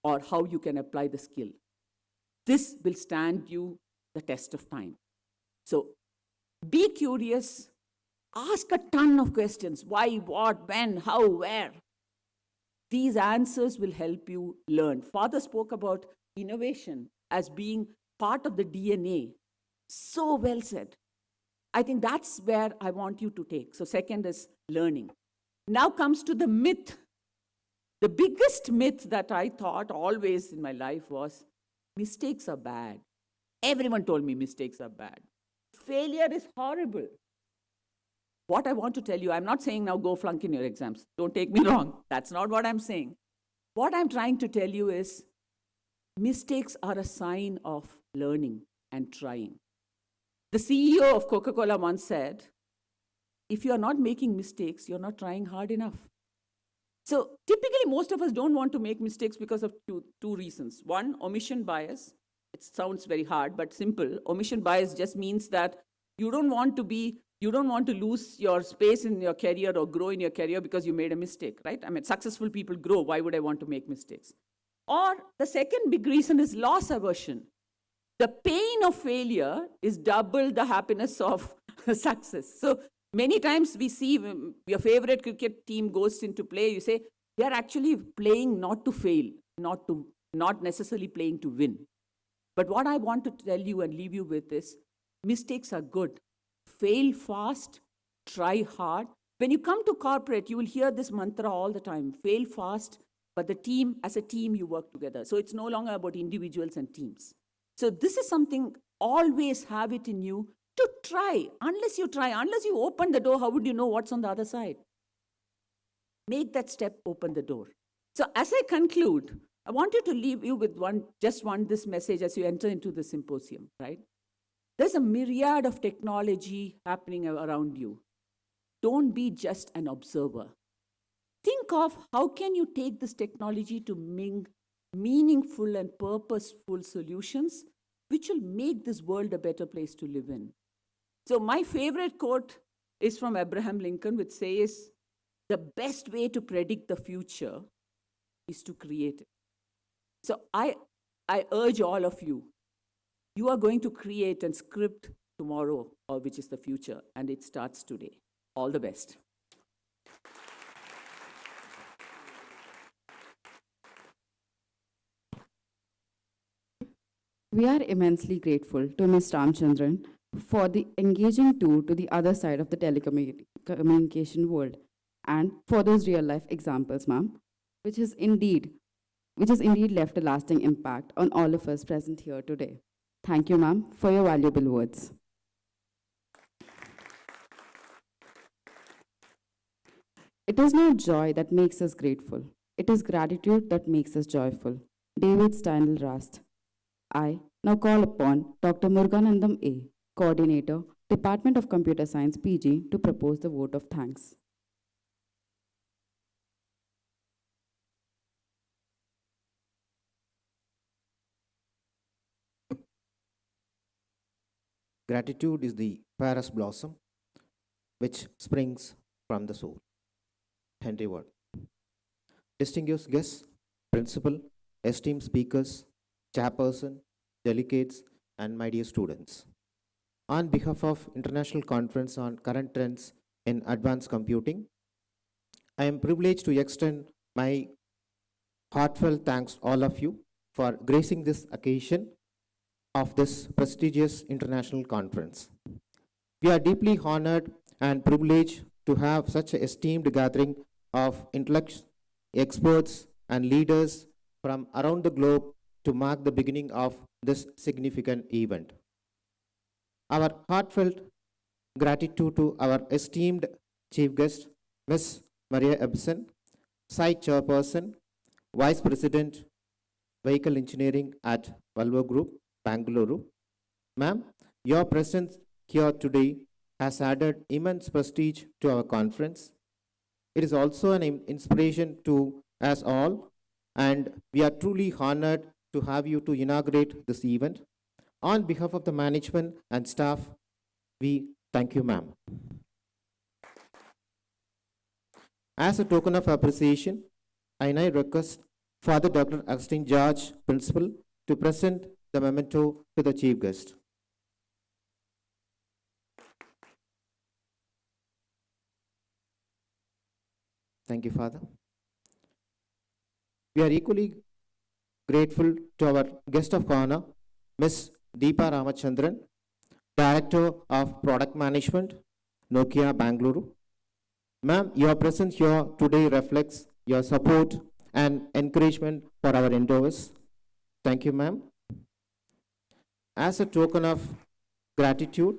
[SPEAKER 9] or how you can apply the skill. This will stand you the test of time. So be curious, ask a ton of questions. Why, what, when, how, where. These answers will help you learn. Father spoke about innovation as being part of the DNA. So well said. I think that's where I want you to take. So, second is learning. Now comes to the myth. The biggest myth that I thought always in my life was mistakes are bad. Everyone told me mistakes are bad. Failure is horrible. What I want to tell you, I'm not saying now go flunk in your exams. Don't take me wrong. That's not what I'm saying. What I'm trying to tell you is mistakes are a sign of learning and trying. The CEO of Coca-Cola once said, if you are not making mistakes, you're not trying hard enough. So typically, most of us don't want to make mistakes because of two reasons. One, omission bias. It sounds very hard, but simple. Omission bias just means that you don't want to lose your space in your career or grow in your career because you made a mistake, right? I mean, successful people grow. Why would I want to make mistakes? Or the second big reason is loss aversion. The pain of failure is double the happiness of success. So many times we see your favorite cricket team goes into play, you say, they are actually playing not to fail, not necessarily playing to win. But what I want to tell you and leave you with is, mistakes are good. Fail fast, try hard. When you come to corporate, you will hear this mantra all the time, fail fast, but the team, as a team, you work together. So it's no longer about individuals and teams. So this is something, always have it in you to try. Unless you open the door, how would you know what's on the other side? Make that step, open the door. So as I conclude, I want you to leave you with this message as you enter into the symposium, right? There's a myriad of technology happening around you. Don't be just an observer. Think of how can you take this technology to meaningful and purposeful solutions which will make this world a better place to live in. So my favorite quote is from Abraham Lincoln, which says, the best way to predict the future is to create it. So I urge all of you, you are going to create and script tomorrow, or which is the future, and it starts today. All the best.
[SPEAKER 1] We are immensely grateful to Ms. Ramchandran for the engaging tour to the other side of the telecommunication world and for those real life examples, ma'am, which has indeed left a lasting impact on all of us present here today. Thank you, ma'am, for your valuable words. It is not joy that makes us grateful. It is gratitude that makes us joyful. David Steindl Rast. I now call upon Dr. Muruganandam A., Coordinator, Department of Computer Science, PG, to propose the vote of thanks.
[SPEAKER 10] Gratitude is the fairest blossom which springs from the soul. Henry Ward. Distinguished guests, principal, esteemed speakers, chairperson, delegates, and my dear students. On behalf of International Conference on Current Trends in Advanced Computing, I am privileged to extend my heartfelt thanks to all of you for gracing this occasion of this prestigious international conference. We are deeply honored and privileged to have such an esteemed gathering of intellectuals, experts, and leaders from around the globe to mark the beginning of this significant event. Our heartfelt gratitude to our esteemed chief guest, Ms. Maria Ebsen, Site Chairperson, Vice President, Vehicle Engineering at Volvo Group, Bangalore. Ma'am, your presence here today has added immense prestige to our conference. It is also an inspiration to us all, and we are truly honored to have you to inaugurate this event. On behalf of the management and staff, we thank you, ma'am. As a token of appreciation, I now request Father Dr. Agustin George, Principal, to present the memento to the chief guest. Thank you, Father. We are equally grateful to our guest of honor, Ms. Deepa Ramachandran, Director of Product Management, Nokia Bangalore. Ma'am, your presence here today reflects your support and encouragement for our endeavors. Thank you, ma'am. As a token of gratitude,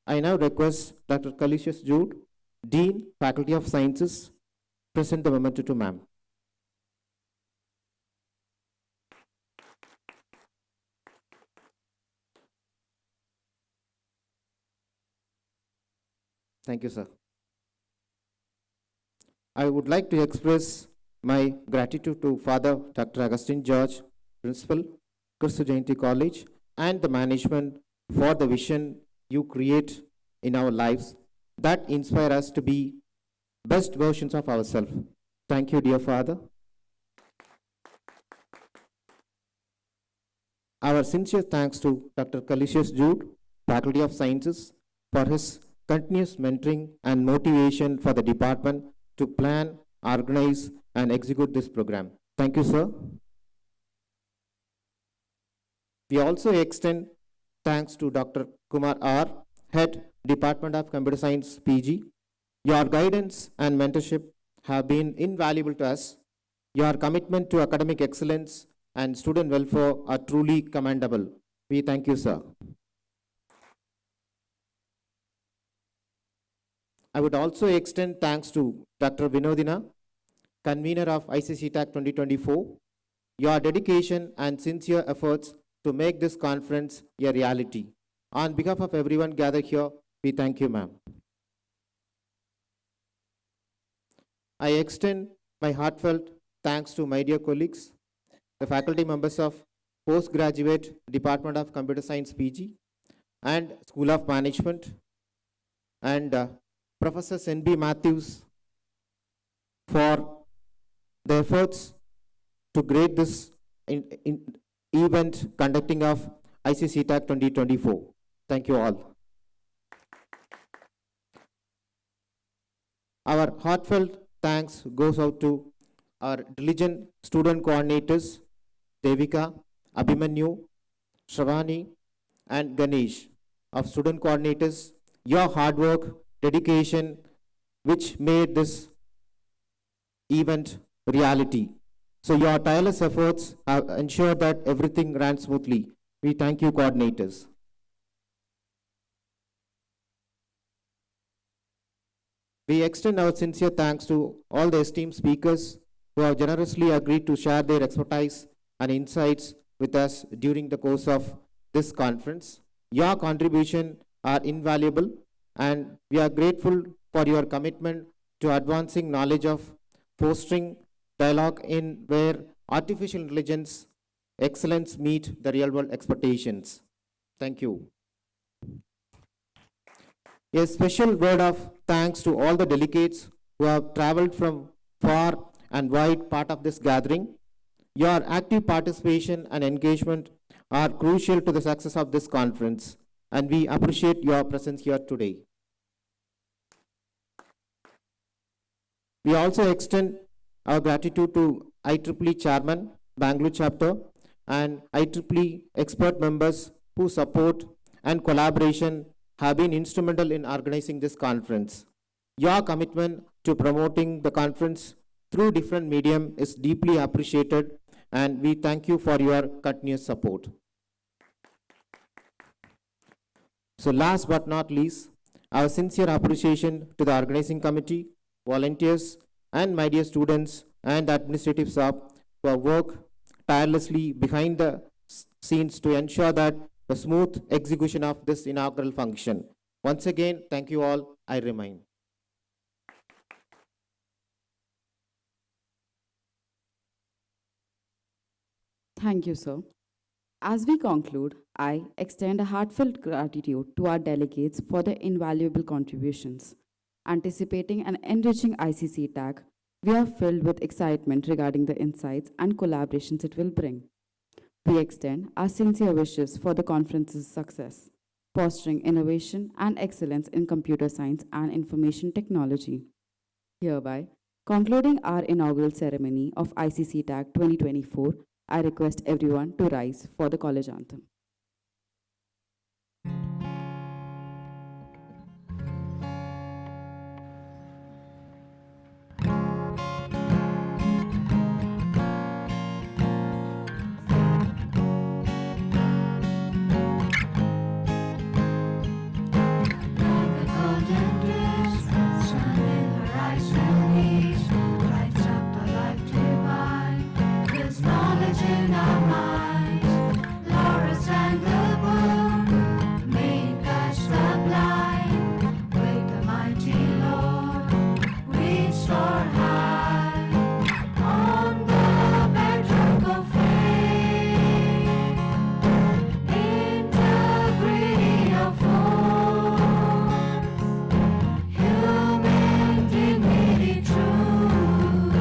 [SPEAKER 10] I now request Dr. Calisius Jude, Dean, Faculty of Sciences, present the memento to ma'am. Thank you, sir. I would like to express my gratitude to Father Dr. Augustine George, Principal, Christu Jayanti College, and the management for the vision you create in our lives that inspire us to be best versions of ourselves. Thank you, dear Father. Our sincere thanks to Dr. Calisius Jude, Faculty of Sciences, for his continuous mentoring and motivation for the department to plan, organize, and execute this program. Thank you, sir. We also extend thanks to Dr. Kumar R., Head, Department of Computer Science, PG. Your guidance and mentorship have been invaluable to us. Your commitment to academic excellence and student welfare are truly commendable. We thank you, sir. I would also extend thanks to Dr. Vinodina, convener of ICCTAC 2024. Your dedication and sincere efforts to make this conference a reality. On behalf of everyone gathered here, we thank you, ma'am. I extend my heartfelt thanks to my dear colleagues, the faculty members of Postgraduate Department of Computer Science PG and School of Management, and Professor N.B. Matthews for the efforts to grade this event conducting of ICCTAC 2024. Thank you all. Our heartfelt thanks goes out to our diligent student coordinators, Devika, Abhimanyu, Shravani, and Ganesh of student coordinators. Your hard work, dedication, which made this event reality. So your tireless efforts have ensured that everything ran smoothly. We thank you, coordinators. We extend our sincere thanks to all the esteemed speakers who have generously agreed to share their expertise and insights with us during the course of this conference. Your contributions are invaluable, and we are grateful for your commitment to advancing knowledge of fostering dialogue in where artificial intelligence excellence meet the real world expectations. Thank you. A special word of thanks to all the delegates who have traveled from far and wide part of this gathering. Your active participation and engagement are crucial to the success of this conference, and we appreciate your presence here today. We also extend our gratitude to IEEE Chairman, Bangalore Chapter, and IEEE expert members whose support and collaboration have been instrumental in organizing this conference. Your commitment to promoting the conference through different medium is deeply appreciated, and we thank you for your continuous support. So last but not least, our sincere appreciation to the organizing committee, volunteers, and my dear students and administrative staff who have worked tirelessly behind the scenes to ensure that the smooth execution of this inaugural function. Once again, thank you all. I remain.
[SPEAKER 1] Thank you, sir. As we conclude, I extend a heartfelt gratitude to our delegates for their invaluable contributions. Anticipating and enriching ICC TAG, we are filled with excitement regarding the insights and collaborations it will bring. We extend our sincere wishes for the conference's success, fostering innovation and excellence in computer science and information technology. Hereby, Concluding our inaugural ceremony of ICC TAG 2024, I request everyone to rise for the college anthem.
[SPEAKER 2] Like the golden dews, sun in her eyes will meet, lights up the life divine. There's knowledge in our minds. Laurels and the bloom make us sublime. Wake the mighty Lord, we soar high on the bedrock of faith. Integrity of force, human dignity true,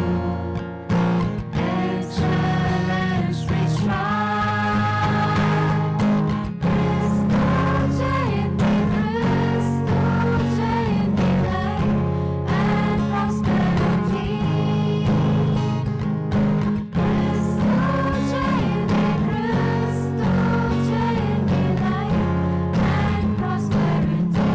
[SPEAKER 2] excellence we strive. Crystal Jayandi, Crystal Jayandi, life and prosperity. Crystal Jayandi, Crystal Jayandi, life and prosperity.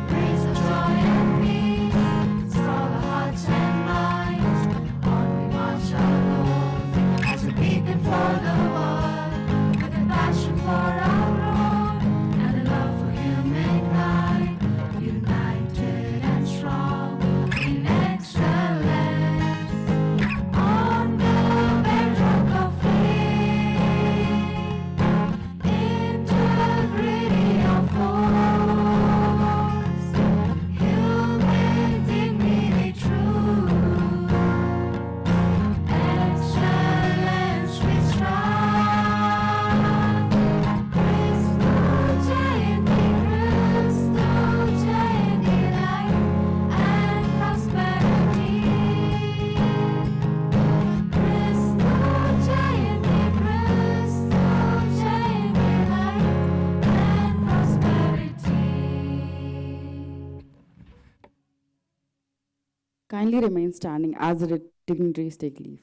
[SPEAKER 2] Breeze of joy and peace, strong hearts and minds. On we march alone as a beacon for the world, with a passion for our own and a love for humankind. United and strong in excellence, on the bedrock of faith. Integrity of force, human dignity true, excellence we strive. Crystal Jayandi, Crystal Jayandi, life and prosperity. Crystal Jayandi, Crystal Jayandi, life and prosperity.
[SPEAKER 1] Kindly remain standing as the dignitaries take leave.